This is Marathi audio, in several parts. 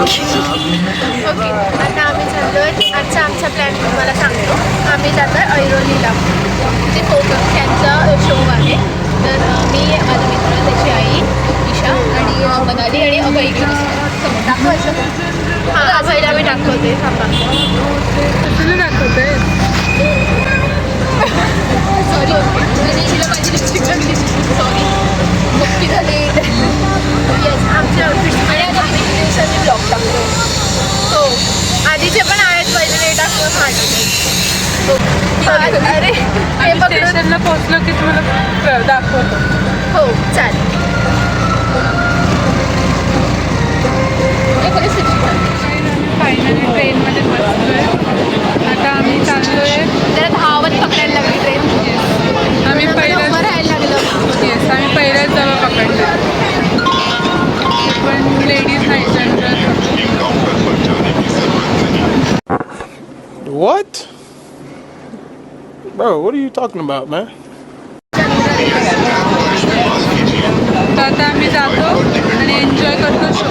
ओके, आता आम्ही चाललो आहे. आजचा आमचा प्लॅन तुम्हाला सांगतो. आम्ही जातो आहे ऐरोलीला, जे फोकस त्यांचा शो आहे. तर मी, माझा मित्र, त्याची आई ईशा आणि मनाली आणि अभय दाखवायचं. हां, अभयला मी दाखवते. थांबा, तुला दाखवते. सॉरी. म्हणजे तिला माझी लिपस्टिक लागली. सॉरी, नक्की झाले. येस, आमचे आउटफिट आणि आता आम्ही दिवसांनी ब्लॉग टाकतो. हो, आधीचे पण आहेत, पहिले नाही टाकतो अरे हे स्टेशनला पोहोचलो की तुम्हाला दाखवतो. हो, चालेल. फायनली ट्रेनमध्ये बसलोय. आता आम्ही चाललोय. त्याला धावत पकडायला लागली ट्रेन. आम्ही पहिल्याच उभं राहायला लागलं. येस, आम्ही पहिल्याच जवळ पकडलं. पण लेडीज नाही general. What? Bro, what are you talking about, man? तर आता आम्ही जातो आणि एन्जॉय करतो शो.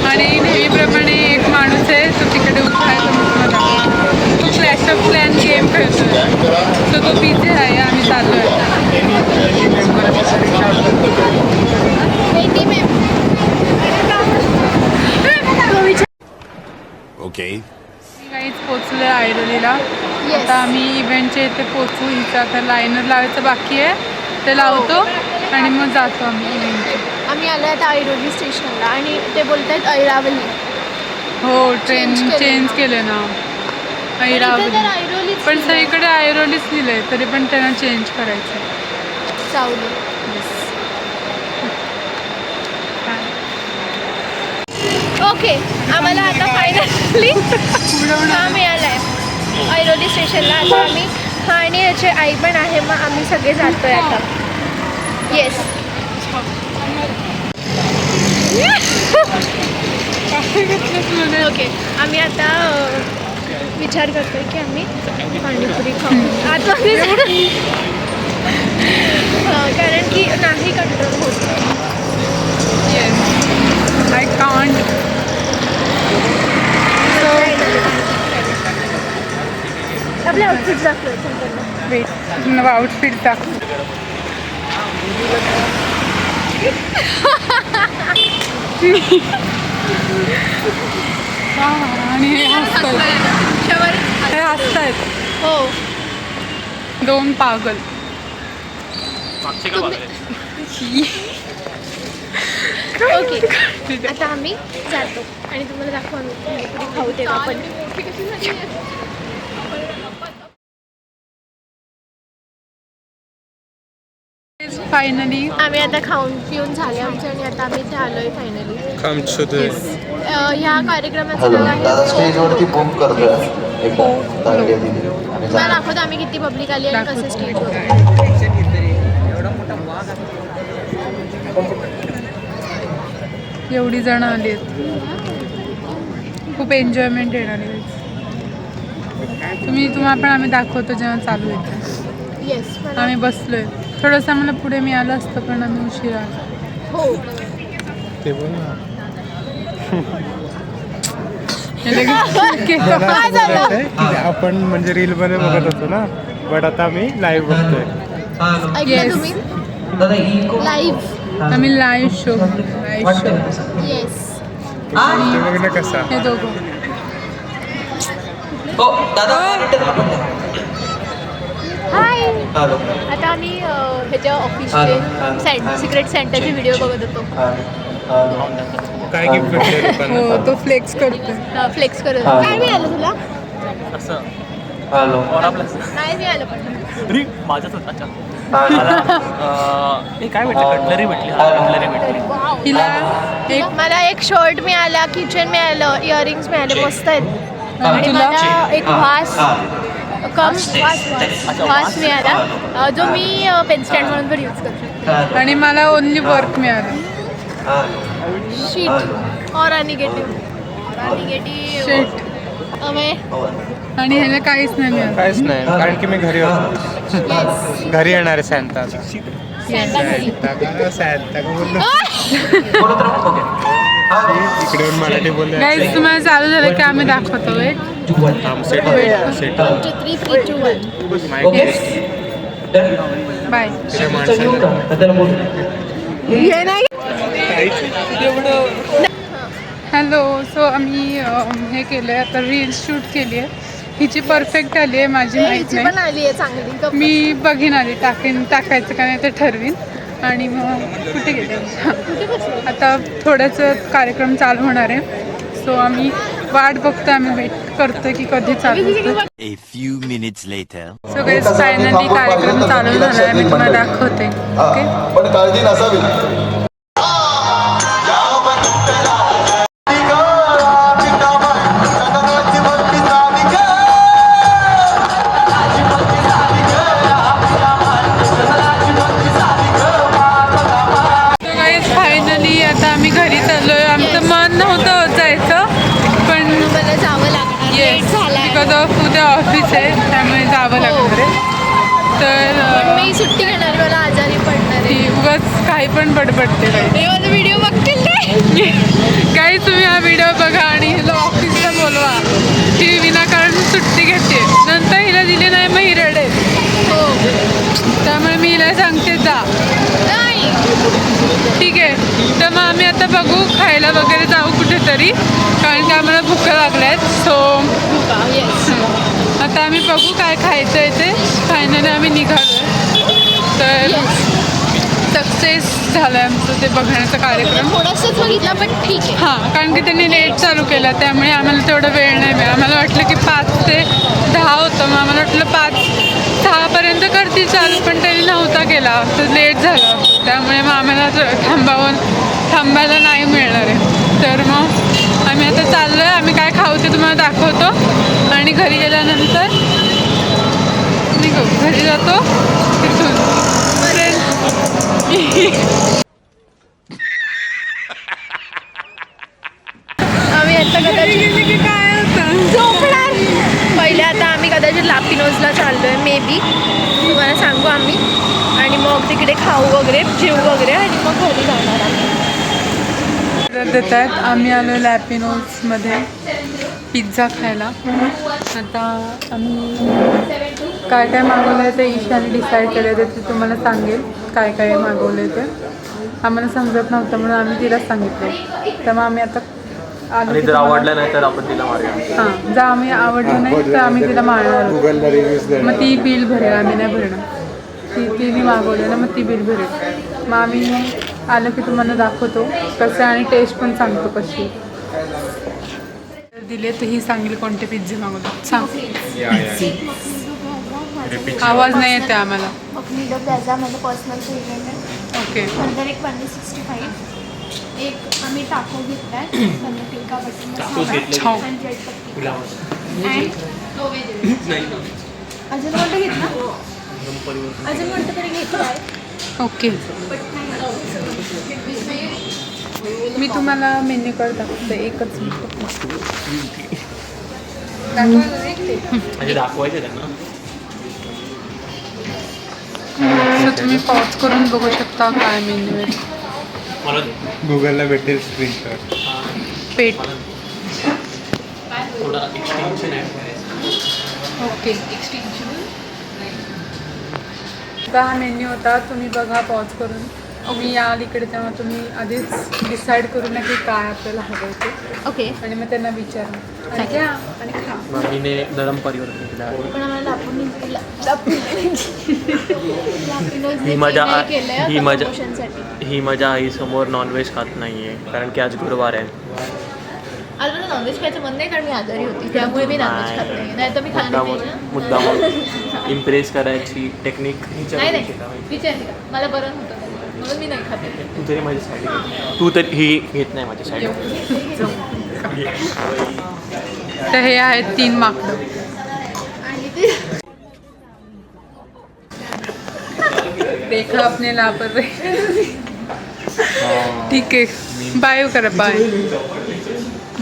आणि नेहमीप्रमाणे एक माणूस आहे, तो तिकडे उभा आहे. तो क्लॅश ऑफ क्लॅन गेम खेळतो. सो तो पिझे आहे. आम्ही चाललो आहे. Okay. काहीच पोचलो आहे ऐरोलीला. Yes. आता आम्ही इव्हेंटच्या इथे पोचू. हिचं आता लायनर लावायचं बाकी आहे, ते लावतो आणि मग जातो आम्ही इव्हेंटच्या. आम्ही आलो आता ऐरोली स्टेशनला आणि ते बोलत आहेत ऐरावली. हो, ट्रेन Change केलंय चेंज ना. केलं ना, पण ऐरावली. ऐरोलीच पण सगळीकडे ऐरोलीच लिहिलंय, तरी पण त्यांना चेंज करायचं. चावली. ओके, आम्हाला आता फायनली हा मिळाला आहे ऐरोली स्टेशनला. आता आम्ही, हा आणि याची आई पण आहे, मग आम्ही सगळे जातोय आता. येस. ओके, आम्ही आता विचार करतोय की आम्ही पाणीपुरी खाऊ आतमध्ये कारण की नाही कंट्रोल होत. Yes, I can't. आपले आउटफिट दाखवायचं. वेट, आउटफिट दाखव. आणि हे हसतायत. हो, दोन पागल. ओके, आता आम्ही जातो आणि तुम्हाला दाखवू आम्ही पाणीपुरी खाऊ तेव्हा पण. फायनली आम्ही आता खाऊन पिऊन झाले आमचे आणि आता आम्ही इथे आलोय फायनली. Come to the. ह्या कार्यक्रमाचं हॅलो, नाव दादा आहे स्टेजवरती बुक करतोय एकदा तारड्या दिली आणि मला दाखवतो आम्ही किती पब्लिक आली आणि कसं स्टेज होतं. एवढी जण आली आहेत. खूप एन्जॉयमेंट येणार आहे. तुम्हाला पण आम्ही दाखवतो जेव्हा चालू येतं. येस, आम्ही बसलोय. थोडंसं आम्हाला पुढे मिळालं असतं, पण आम्ही उशिरा आलो. हो. ते बोल ना. काय झालं? आपण म्हणजे रील मध्ये बघत होतो ना, बट आता आम्ही लाईव्ह बघतोय. ऐकलं Yes. तुम्ही? दादा इको लाईव्ह. आम्ही लाईव्ह शो. येस. ते बघ ना कसा. हे दोघं. हो दादा हाय. हॅलो. आता आम्ही ह्याच्या ऑफिसचे सिक्रेट सेंटरचे व्हिडिओ बघत होतो. काय गिफ्ट भेटले लोकांना? हो, तो फ्लेक्स करतोय. फ्लेक्स करत होतो. काय मिळालं तुला? हॅलो. नाही मिळालं पण. अरे माझ्याच होता. हे काय भेटलं? कटलरी भेटली. कटलरी भेटली. हिला मला एक शर्ट मिळाला, किचन मिळालं, इयरिंग्स मिळाले, मस्त आहेत. आणि तुला? मला एक वास मिळाला जो मी पेन स्टँड म्हणून पण यूज करू शकते. आणि मला ओनली वर्क मिळालं. शीट और निगेटिव्ह. शेट. अमे आणि ह्याला काहीच नाही मिळालं. काहीच नाही कारण की मी घरी होतो. येस घरी येणार आहे सॅन्टा सॅन्टा घरी सॅन्टा का बोललो बोलत राहू ओके इकडे येऊन मराठी बोलले गाईज तुम्हाला चालू झालं की आम्ही दाखवतो wait. Set 2 3 3 2 1 okay done bye. चल येऊ का त्याला बोल हे नाही हॅलो. सो आम्ही हे केलं आहे आता रील शूट केली आहे. हिची परफेक्ट आली आहे माझी माहीत हिची नाही. पण आली आहे चांगली. मी बघीन आली टाकायचं का नाही ते ठरवीन. आणि मग कुठे गेले आता थोड्याच कार्यक्रम चालू होणार आहे. सो आम्ही वाट बघतो आम्ही वेट करतो की कधी चालू होतं. A few minutes later. So guys finally कार्यक्रम चालू झाला आहे. मी तुम्हाला दाखवते. ओके पण काळजी नसावी फायनली आता आम्ही घरी चाललोय. आमचं मन नव्हतं जायचं पण मला जावं लागणार. लेट झाला बिकॉज ऑफ उद्या ऑफिस आहे त्यामुळे जावं लागणार आहे. तर मी सुट्टी घेणार. मला आजारी पडणार आहे. ती उगाच काही पण बडबडते काही. हे माझा व्हिडिओ बघतील ते. काही तुम्ही हा व्हिडिओ बघा आणि हिला ऑफिसला बोलवा. ही विनाकारण सुट्टी घेते. नंतर हिला दिली नाही मग ही रडेल. हो त्यामुळे मी हिला सांगते जा. नाही ठीक आहे. तर मग आम्ही आता बघू खायला वगैरे जाऊ कुठेतरी कारण की आम्हाला भूक लागल्या आहेत. सो येस आता आम्ही बघू काय खायचं आहे ते. फायनली आम्ही निघालो तर सक्सेस झालं आहे आमचं ते बघण्याचा कार्यक्रम. थोडंसंच बघितलं पण ठीक आहे. हां कारण की त्यांनी लेट चालू केला त्यामुळे आम्हाला तेवढा वेळ नाही मिळाला. आम्हाला वाटलं की 5 ते 10 होतं. मग आम्हाला वाटलं 5-6पर्यंत करतील चालू पण त्यांनी नव्हता केला तर लेट झालं. त्यामुळे मग आम्हाला थांबायला नाही मिळणार आहे. तर मग आम्ही आता चाललो आहे. आम्ही काय खाऊ ते तुम्हाला दाखवतो आणि घरी गेल्यानंतर निघू. घरी जातो तिथून आम्ही आता कदाचित काय होतं झोपणार. पहिले आता आम्ही कदाचित लापिनोजला चाललोय मे बी. तुम्हाला सांगू आम्ही. आणि मग तिकडे खाऊ वगैरे जेवू वगैरे आणि मग घरी जाणार आम्ही. देत आहेत. आम्ही आलो लॅपिनोजमध्ये पिझ्झा खायला. आता आम्ही काय काय मागवलं आहे ते ईशाने डिसाईड केलं आहे. ते तुम्हाला सांगेल काय काय मागवलं आहे ते. आम्हाला समजत नव्हतं म्हणून आम्ही तिला सांगितलं. तर मग आम्ही आता आणि जर आवडलं नाही तर आपण तिला मारूया. हां जर आम्ही आवडलं नाही तर आम्ही तिला मारणार आहोत. गुगलला रिव्ह्यूज मग ती बिल भरेल. आम्ही नाही भरणार. तिने मागवलं ना मग ती बिल भरेल. मग आम्ही आलं की तुम्हाला दाखवतो कसं आणि टेस्ट पण सांगतो कशी दिले. तर ही सांगेल कोणते पिझ्झे मागवले. सांग. आवाज नाही येते आम्हाला. नीडो प्लाझा माझं पर्सनल फेवरेट आहे. ओके नंतर एक पनीर 65. एक आम्ही टाको घेतलाय पनीर टिक्का बटर मसाला छाव. आणि ब्रेड पट्टी अजून कोणतं घेतलं. अजून कोणतं तरी घेतलं आहे. ओके मी तुम्हाला मेन्यू कार्ड दाखवते. एकच मिनिट म्हणजे दाखवायचे त्यांना. सो तुम्ही पॉज करून बघू शकता काय मेन्यू आहे. मला गुगलला भेटेल स्क्रीनशॉट. पेट थोडा एक्सटेन्शन आहे. ओके आता हा मेन्यू होता. तुम्ही बघा पॉज करून. मी याल इकडे तेव्हा तुम्ही आधीच डिसाईड करू नका की काय आपल्याला हवं ते. ओके आणि मग त्यांना विचारा आणि घ्या आणि खा. मम्मीने नरम परिवर्तन केलं आहे. पण आम्हाला ही माझ्या आईसमोर नॉनव्हेज खात नाही आहे कारण की आज गुरुवार आहे. आज मला नॉनव्हेज खायचं मन नाही कारण मी आजारी होती त्यामुळे मी नॉनव्हेज खात नाही. नाही तर मी खाल्लं मुद्दाम इम्प्रेस करायची टेक्निक नाही नाही विचारते का मला बरं नव्हतं म्हणून मी नाही खाते. तू तरी माझी साईड घे. तू तरी ही घेत नाही माझी साईड. तर हे आहेत 3 माकडं. आणि ते देखा अपने लापरवाही. ठीक आहे बाय करा. बाय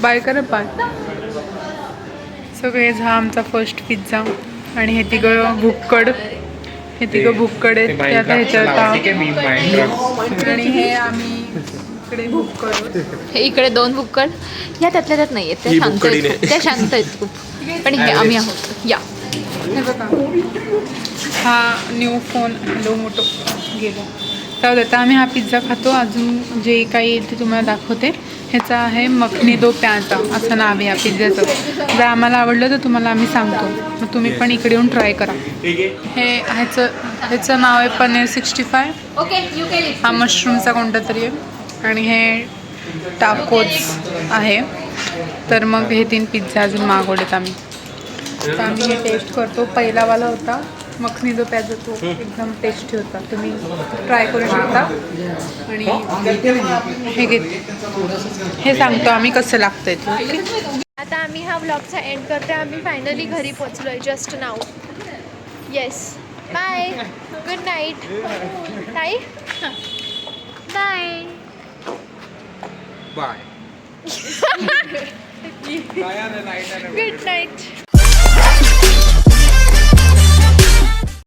बाय करा. बाय सो गाईज हा आमचा फर्स्ट पिझ्झा आणि हे तिघं भुक्कड आहेत ते आता ह्याच्यात आणि हे आम्ही इकडे भुक्कड हे इकडे 2 भुक्कड या त्यातल्या त्यात नाही आहेत त्या शांत आहेत त्या शांत आहेत खूप पण हे आम्ही आहोत या हे बघा हा न्यू फोन हॅलो मोठो गेला तर आता आम्ही हा पिझ्झा खातो. अजून जे काही ते तुम्हाला दाखवते. ह्याचं आहे मखनी दो प्याजा असं नाव आहे या पिझ्झाचं. जर आम्हाला आवडलं तर तुम्हाला आम्ही सांगतो, मग तुम्ही पण इकडे येऊन ट्राय करा. ह्याचं नाव आहे पनीर 65. हा मशरूमचा कोणता तरी आहे आणि हे टाकोज आहे. तर मग हे 3 पिझ्झा अजून मागवलेत आम्ही. तर आम्ही हे टेस्ट करतो. पहिलावाला होता मखनी दो प्याजा, तो एकदम टेस्टी होता. तुम्ही ट्राय करू शकता. आणि हे सांगतो आम्ही कसं लागतंय ते. आता आम्ही हा व्लॉगचा एंड करतोय. आम्ही फायनली घरी पोचलोय just now. Yes bye good night. ताई बाय गुड नाईट.